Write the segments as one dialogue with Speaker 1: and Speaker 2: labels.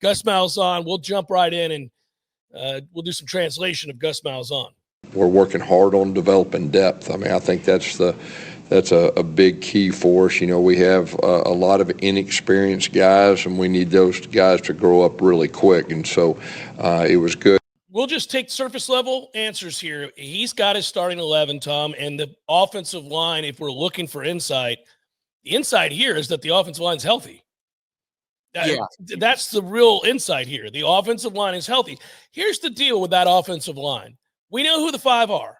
Speaker 1: Gus Malzahn. We'll jump right in and we'll do some translation of Gus Malzahn.
Speaker 2: We're working hard on developing depth. I mean, I think that's a big key for us. You know, we have a lot of inexperienced guys, and we need those guys to grow up really quick. And so it was good.
Speaker 1: We'll just take surface level answers here. He's got his starting 11, Tom, and the offensive line, if we're looking for insight, the insight here is that the offensive line's healthy.
Speaker 3: Yeah.
Speaker 1: That's the real insight here. The offensive line is healthy. Here's the deal with that offensive line. We know who the five are.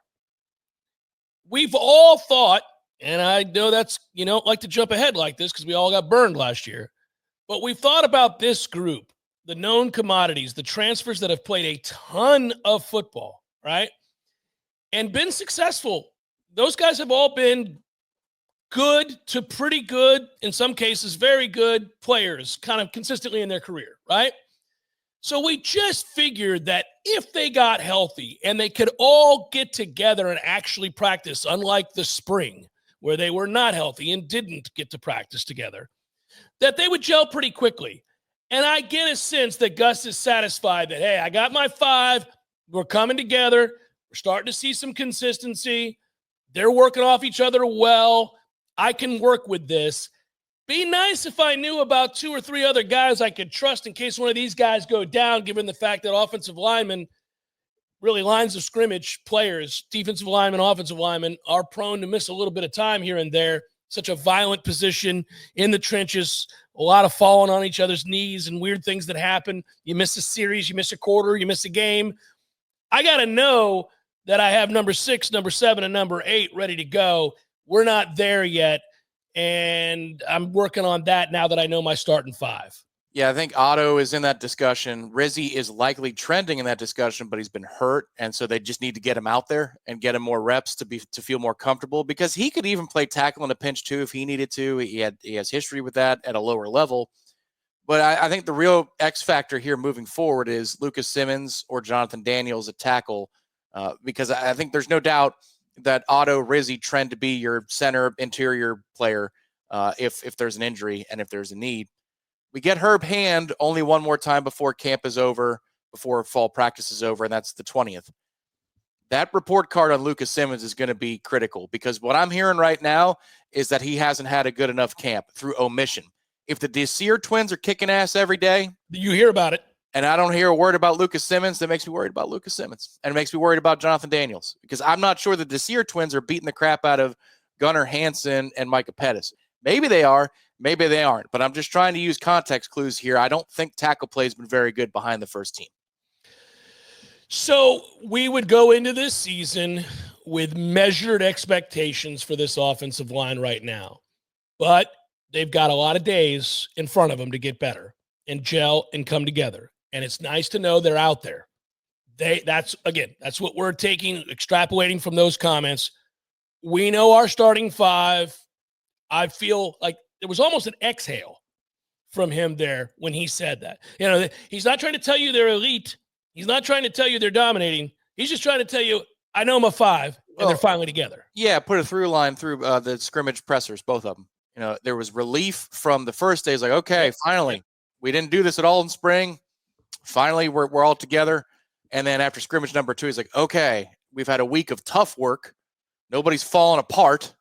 Speaker 1: We've all thought, and I know that's, you don't like to jump ahead like this because we all got burned last year, but we've thought about this group, the known commodities, the transfers that have played a ton of football, right? And been successful. Those guys have all been good to pretty good, in some cases, very good players, kind of consistently in their career, right? So we just figured that if they got healthy and they could all get together and actually practice, unlike the spring where they were not healthy and didn't get to practice together, that they would gel pretty quickly. And I get a sense that Gus is satisfied that, hey, I got my five. We're coming together. We're starting to see some consistency. They're working off each other well. I can work with this. Be nice if I knew about two or three other guys I could trust in case one of these guys go down, given the fact that offensive linemen, really lines of scrimmage players, defensive linemen, offensive linemen, are prone to miss a little bit of time here and there. Such a violent position in the trenches, a lot of falling on each other's knees and weird things that happen. You miss a series, you miss a quarter, you miss a game. I got to know that I have number 6, number 7, and number 8 ready to go. We're not there yet, and I'm working on that now that I know my starting 5.
Speaker 3: Yeah, I think Otto is in that discussion. Rizzy is likely trending in that discussion, but he's been hurt, and so they just need to get him out there and get him more reps to feel more comfortable, because he could even play tackle in a pinch too if he needed to. He has history with that at a lower level. But I think the real X factor here moving forward is Lucas Simmons or Jonathan Daniels at tackle, because I think there's no doubt that Otto Rizzy trend to be your center interior player if there's an injury and if there's a need. We get Herb Hand only one more time before camp is over, before fall practice is over, and that's the 20th. That report card on Lucas Simmons is going to be critical, because what I'm hearing right now is that he hasn't had a good enough camp through omission. If the Desir twins are kicking ass every day,
Speaker 1: you hear about it,
Speaker 3: and I don't hear a word about Lucas Simmons, that makes me worried about Lucas Simmons, and it makes me worried about Jonathan Daniels, because I'm not sure the Desir twins are beating the crap out of Gunnar Hansen and Micah Pettis. Maybe they are, maybe they aren't, but I'm just trying to use context clues here. I don't think tackle play has been very good behind the first team.
Speaker 1: So we would go into this season with measured expectations for this offensive line right now, but they've got a lot of days in front of them to get better and gel and come together. And it's nice to know they're out there. That's what we're extrapolating from those comments. We know our starting 5. I feel like there was almost an exhale from him there when he said that. You know, he's not trying to tell you they're elite. He's not trying to tell you they're dominating. He's just trying to tell you, I know my 5, and they're finally together.
Speaker 3: Yeah, put a through line through the scrimmage pressers, both of them. You know, there was relief from the first day. It's like, okay, finally. We didn't do this at all in spring. Finally, we're all together. And then after scrimmage number 2, he's like, okay, we've had a week of tough work. Nobody's fallen apart.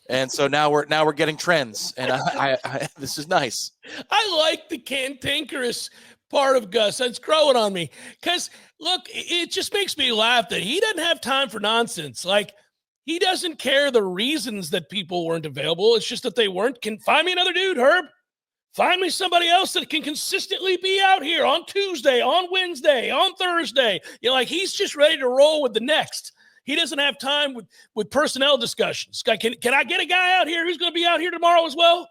Speaker 3: And so now we're getting trends, and I this is nice.
Speaker 1: I like the cantankerous part of Gus. It's growing on me, because look, it just makes me laugh that he doesn't have time for nonsense. Like, he doesn't care the reasons that people weren't available. It's just that they weren't. Can find me another dude, Herb. Find me somebody else that can consistently be out here on Tuesday, on Wednesday, on Thursday. You know, like, he's just ready to roll with the next. He doesn't have time with personnel discussions. Can I get a guy out here who's going to be out here tomorrow as well?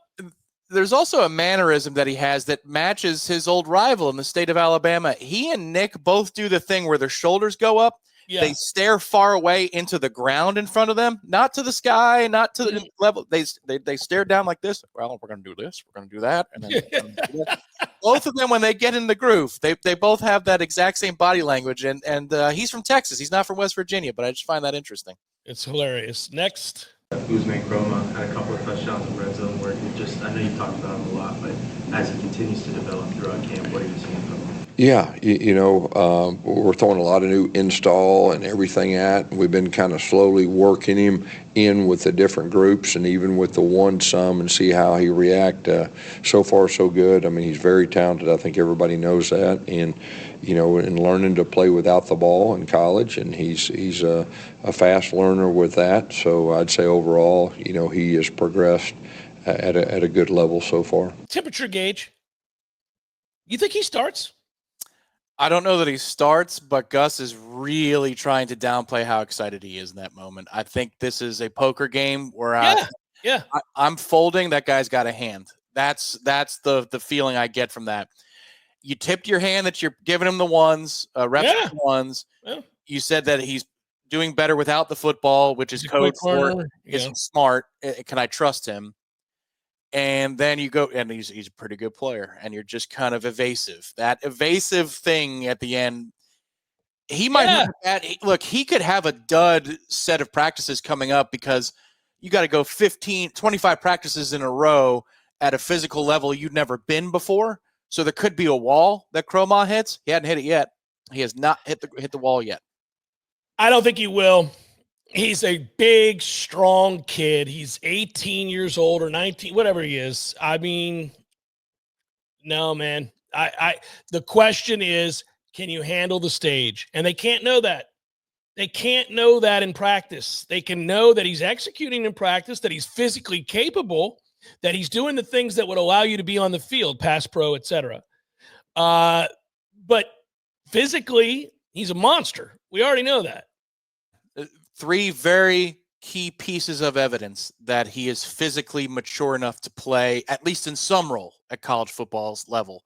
Speaker 3: There's also a mannerism that he has that matches his old rival in the state of Alabama. He and Nick both do the thing where their shoulders go up. Yeah. They stare far away into the ground in front of them, not to the sky, not to the level. They stare down like this. Well, we're going to do this. We're going to do that. And then do that. Both of them, when they get in the groove, they both have that exact same body language. And he's from Texas. He's not from West Virginia, but I just find that interesting.
Speaker 1: It's hilarious. Next.
Speaker 4: Ousmane Kromah had a couple of touchdowns in red zone where I know you talked about him a lot, but as he continues to develop throughout camp? What are you seeing from him?
Speaker 2: Yeah, we're throwing a lot of new install and everything at. We've been kind of slowly working him in with the different groups and even with the one some and see how he react. So far, so good. I mean, he's very talented. I think everybody knows that. And, and learning to play without the ball in college, and he's a fast learner with that. So I'd say overall, he has progressed at a good level so far.
Speaker 1: Temperature gauge. You think he starts?
Speaker 3: I don't know that he starts, but Gus is really trying to downplay how excited he is in that moment. I think this is a poker game where I'm folding. That guy's got a hand. That's the feeling I get from that. You tipped your hand that you're giving him the ones, reps the ones. Yeah. You said that he's doing better without the football, which is code for is he smart. Can I trust him? And then you go, and he's a pretty good player, and you're just kind of evasive. That evasive thing at the end, he might have that. Look, he could have a dud set of practices coming up because you got to go 25 practices in a row at a physical level you'd never been before. So there could be a wall that Kromah hits. He hadn't hit it yet. He has not hit the wall yet.
Speaker 1: I don't think he will. He's a big, strong kid. He's 18 years old or 19, whatever he is. I mean, no, man. The question is, can you handle the stage? And they can't know that. They can't know that in practice. They can know that he's executing in practice, that he's physically capable, that he's doing the things that would allow you to be on the field, pass pro, etc. But physically, he's a monster. We already know that.
Speaker 3: 3 very key pieces of evidence that he is physically mature enough to play, at least in some role, at college football's level.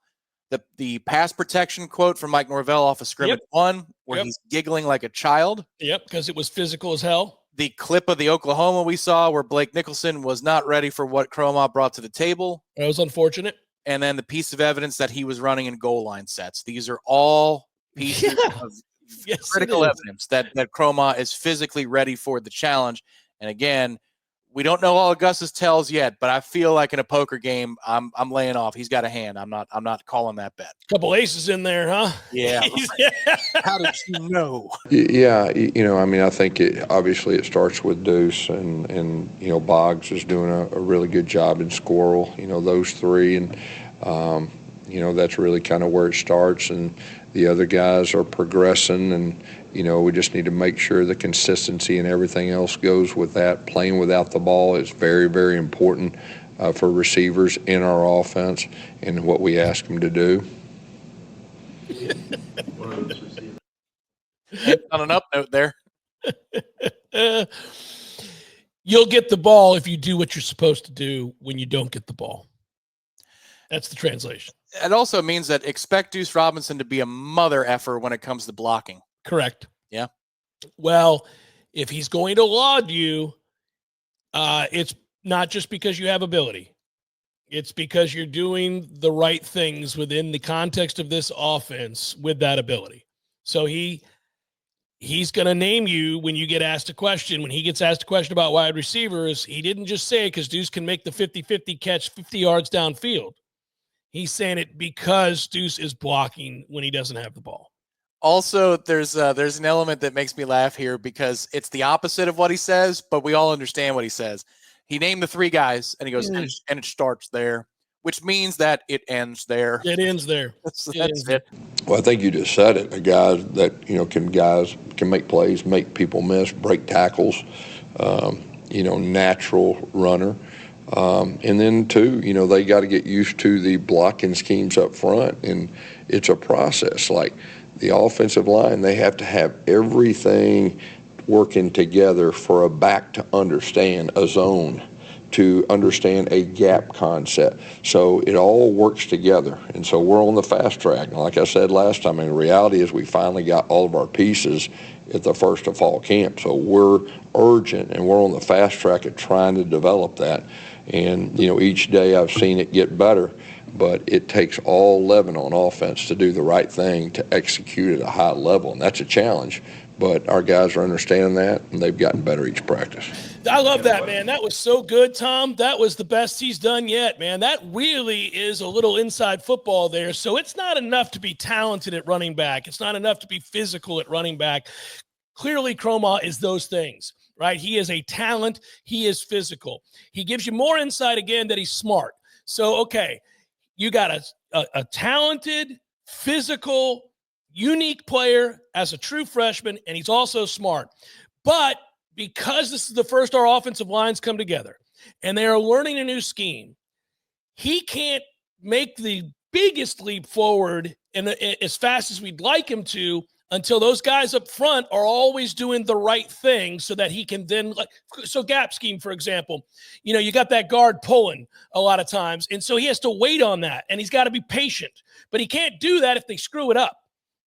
Speaker 3: The pass protection quote from Mike Norvell off of scrimmage 1, where he's giggling like a child.
Speaker 1: Yep, because it was physical as hell.
Speaker 3: The clip of the Oklahoma we saw where Blake Nicholson was not ready for what Kromah brought to the table.
Speaker 1: That was unfortunate.
Speaker 3: And then the piece of evidence that he was running in goal line sets. These are all pieces of critical evidence that Kromah is physically ready for the challenge. And again, we don't know all of Gus's tells yet, but I feel like in a poker game, I'm laying off. He's got a hand. I'm not calling that bet.
Speaker 1: Couple aces in there, huh?
Speaker 3: Yeah. How did you know?
Speaker 2: Yeah, I mean, I think obviously it starts with Deuce and Boggs is doing a really good job in Squirrel. Those 3 and that's really kind of where it starts, and the other guys are progressing, and we just need to make sure the consistency and everything else goes with that. Playing without the ball is very, very important for receivers in our offense and what we ask them to do.
Speaker 3: On an up note there.
Speaker 1: You'll get the ball if you do what you're supposed to do when you don't get the ball. That's the translation.
Speaker 3: It also means that expect Deuce Robinson to be a mother effer when it comes to blocking.
Speaker 1: Correct.
Speaker 3: Yeah.
Speaker 1: Well, if he's going to laud you, it's not just because you have ability. It's because you're doing the right things within the context of this offense with that ability. So he's going to name you when you get asked a question. When he gets asked a question about wide receivers, he didn't just say it because Deuce can make the 50-50 catch 50 yards downfield. He's saying it because Deuce is blocking when he doesn't have the ball.
Speaker 3: Also, there's an element that makes me laugh here because it's the opposite of what he says, but we all understand what he says. He named the 3 guys, and he goes, and it starts there, which means that it ends there.
Speaker 1: It ends there.
Speaker 3: That's it.
Speaker 2: Well, I think you just said it. A guy that can make plays, make people miss, break tackles. Natural runner. And then, too, they got to get used to the blocking schemes up front, and it's a process. Like the offensive line, they have to have everything working together for a back to understand a zone, to understand a gap concept. So it all works together. And so we're on the fast track. And like I said last time, the reality is we finally got all of our pieces at the first of fall camp. So we're urgent, and we're on the fast track of trying to develop that. And, each day I've seen it get better, but it takes all 11 on offense to do the right thing, to execute at a high level. And that's a challenge, but our guys are understanding that, and they've gotten better each practice.
Speaker 1: I love that, man. That was so good, Tom. That was the best he's done yet, man. That really is a little inside football there. So it's not enough to be talented at running back. It's not enough to be physical at running back. Clearly, Kromah is those things, right? He is a talent. He is physical. He gives you more insight, again, that he's smart. So, okay, you got a talented, physical, unique player as a true freshman, and he's also smart. But because this is the first our offensive lines come together and they are learning a new scheme, he can't make the biggest leap forward as fast as we'd like him to until those guys up front are always doing the right thing so that he can then – so gap scheme, for example, you got that guard pulling a lot of times, and so he has to wait on that, and he's got to be patient. But he can't do that if they screw it up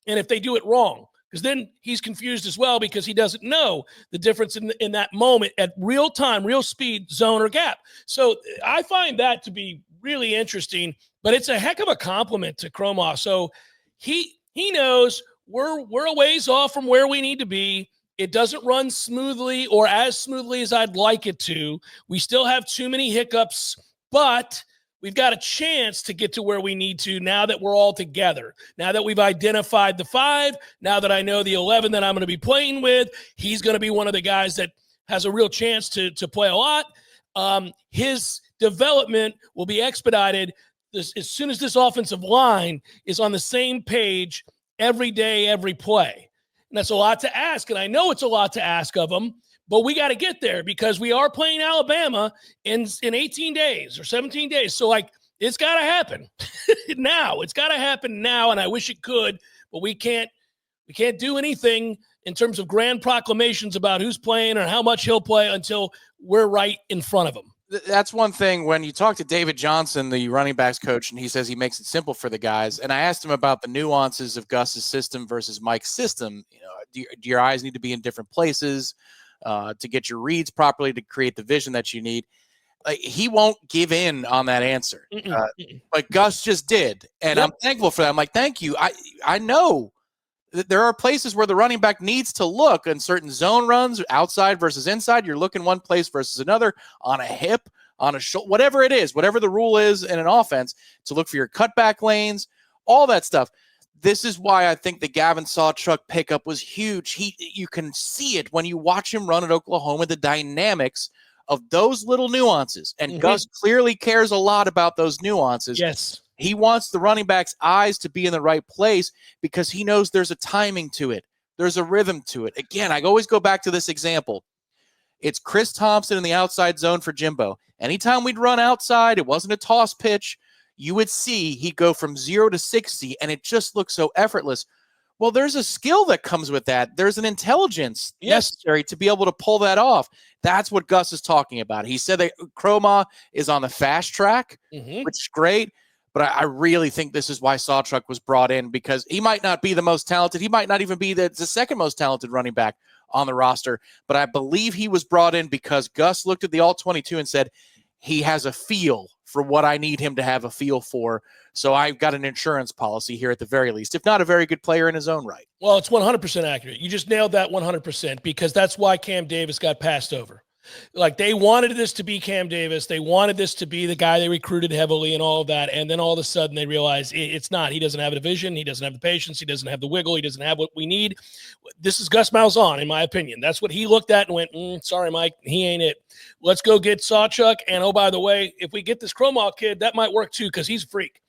Speaker 1: and if they do it wrong. Because then he's confused as well because he doesn't know the difference in that moment at real time, real speed, zone, or gap. So I find that to be really interesting, but it's a heck of a compliment to Kromah. So he knows we're a ways off from where we need to be. It doesn't run smoothly or as smoothly as I'd like it to. We still have too many hiccups, but we've got a chance to get to where we need to now that we're all together. Now that we've identified the 5, now that I know the 11 that I'm going to be playing with, he's going to be one of the guys that has a real chance to play a lot. His development will be expedited as soon as this offensive line is on the same page every day, every play. And that's a lot to ask, and I know it's a lot to ask of him. But we got to get there because we are playing Alabama in 18 days or 17 days. So, it's got to happen now. It's got to happen now, and I wish it could. But we can't do anything in terms of grand proclamations about who's playing or how much he'll play until we're right in front of him.
Speaker 3: That's one thing when you talk to David Johnson, the running backs coach, and he says he makes it simple for the guys. And I asked him about the nuances of Gus's system versus Mike's system. Do your eyes need to be in different places to get your reads properly, to create the vision that you need? He won't give in on that answer. But Gus just did. And I'm thankful for that. I'm like, thank you. I know that there are places where the running back needs to look in certain zone runs, outside versus inside. You're looking one place versus another, on a hip, on a shoulder, whatever it is, whatever the rule is in an offense, to look for your cutback lanes, all that stuff. This is why I think the Gavin Sawchuk pickup was huge. You can see it when you watch him run at Oklahoma, the dynamics of those little nuances. And Gus clearly cares a lot about those nuances.
Speaker 1: Yes.
Speaker 3: He wants the running back's eyes to be in the right place because he knows there's a timing to it. There's a rhythm to it. Again, I always go back to this example. It's Chris Thompson in the outside zone for Jimbo. Anytime we'd run outside, it wasn't a toss pitch, you would see he'd go from 0 to 60, and it just looks so effortless. Well, there's a skill that comes with that. There's an intelligence necessary to be able to pull that off. That's what Gus is talking about. He said that Kromah is on the fast track, which is great. But I really think this is why Sawchuk was brought in, because he might not be the most talented. He might not even be the second most talented running back on the roster. But I believe he was brought in because Gus looked at the All-22 and said, he has a feel for what I need him to have a feel for. So I've got an insurance policy here at the very least, if not a very good player in his own right.
Speaker 1: Well, it's 100% accurate. You just nailed that 100% because that's why Cam Davis got passed over. They wanted this to be Cam Davis. They wanted this to be the guy they recruited heavily and all of that. And then all of a sudden they realize it's not. He doesn't have a vision. He doesn't have the patience. He doesn't have the wiggle. He doesn't have what we need. This is Gus Malzahn, in my opinion. That's what he looked at and went, sorry, Mike, he ain't it. Let's go get Sawchuk. And, oh, by the way, if we get this Kromah kid, that might work too because he's a freak.